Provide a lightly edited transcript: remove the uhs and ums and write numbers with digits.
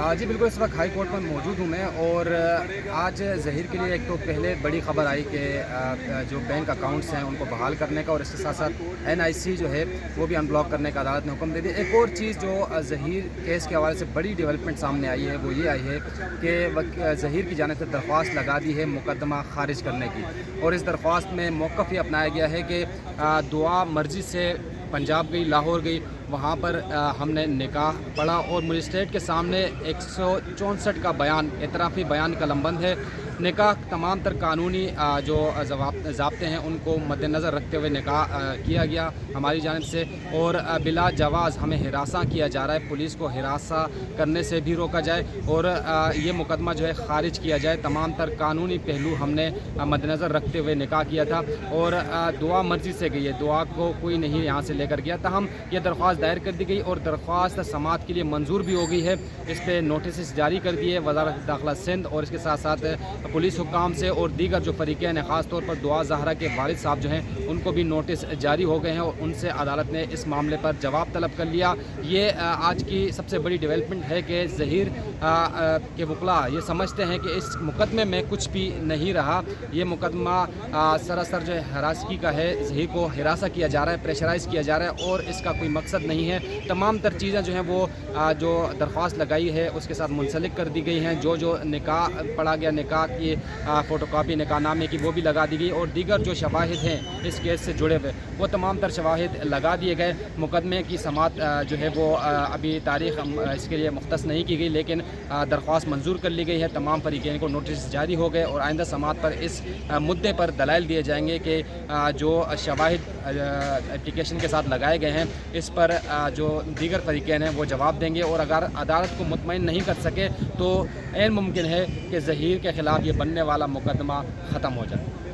جی بالکل، اس وقت high court پر موجود ہوں میں، اور آج ظہیر کے لیے ایک تو پہلے بڑی خبر آئی کہ جو بینک اکاؤنٹس ہیں ان کو بحال کرنے کا، اور اس کے ساتھ ساتھ NIC جو ہے وہ بھی ان بلاک کرنے کا عدالت نے حکم دے دیا۔ ایک اور چیز جو ظہیر کیس کے حوالے سے بڑی ڈیولپمنٹ سامنے آئی ہے وہ یہ آئی ہے کہ ظہیر کی جانب سے درخواست لگا دی ہے مقدمہ خارج کرنے کی، اور اس درخواست میں موقف یہ اپنایا گیا ہے کہ دعا مرضی سے پنجاب گئی، لاہور گئی، وہاں پر ہم نے نکاح پڑھا، اور مجسٹریٹ کے سامنے 164 کا بیان، اعترافی بیان قلم بند ہے۔ نکاح تمام تر قانونی جو ضابطے ہیں ان کو مد نظر رکھتے ہوئے نکاح کیا گیا ہماری جانب سے، اور بلا جواز ہمیں ہراساں کیا جا رہا ہے، پولیس کو ہراساں کرنے سے بھی روکا جائے، اور یہ مقدمہ جو ہے خارج کیا جائے۔ تمام تر قانونی پہلو ہم نے مد نظر رکھتے ہوئے نکاح کیا تھا، اور دعا مرضی سے گئی ہے، دعا کو کوئی نہیں یہاں سے لے کر گیا۔ تاہم یہ درخواست دائر کر دی گئی، اور درخواست سماعت کے لیے منظور بھی ہو گئی ہے۔ اس پہ نوٹسز جاری کر دیے وزارت داخلہ سندھ، اور اس کے ساتھ ساتھ پولیس حکام سے اور دیگر جو فریقین ہیں، خاص طور پر دعا زہرا کے والد صاحب جو ہیں ان کو بھی نوٹس جاری ہو گئے ہیں، اور ان سے عدالت نے اس معاملے پر جواب طلب کر لیا۔ یہ آج کی سب سے بڑی ڈیولپمنٹ ہے کہ ظہیر کے وکلاء یہ سمجھتے ہیں کہ اس مقدمے میں کچھ بھی نہیں رہا، یہ مقدمہ سراسر جو ہے ہراسگی کا ہے، ظہیر کو ہراساں کیا جا رہا ہے، پریشرائز کیا جا رہا ہے، اور اس کا کوئی مقصد نہیں ہے۔ تمام تر چیزیں جو ہیں وہ جو درخواست لگائی ہے اس کے ساتھ منسلک کر دی گئی ہیں، جو نکاح پڑھا گیا، نکاح کی فوٹو کاپی نکاح نامے کی وہ بھی لگا دی گئی، اور دیگر جو شواہد ہیں اس کیس سے جڑے ہوئے وہ تمام تر شواہد لگا دیے گئے۔ مقدمے کی سماعت جو ہے وہ ابھی تاریخ اس کے لیے مختص نہیں کی گئی، لیکن درخواست منظور کر لی گئی ہے۔ تمام فریقین کو نوٹس جاری ہو گئے، اور آئندہ سماعت پر اس مدعے پر دلائل دیے جائیں گے کہ جو شواہد اپلیکیشن کے ساتھ لگائے گئے ہیں اس پر جو دیگر فریقین ہیں وہ جواب دیں گے، اور اگر عدالت کو مطمئن نہیں کر سکے تو عین ممکن ہے کہ ظہیر کے خلاف یہ بننے والا مقدمہ ختم ہو جائے۔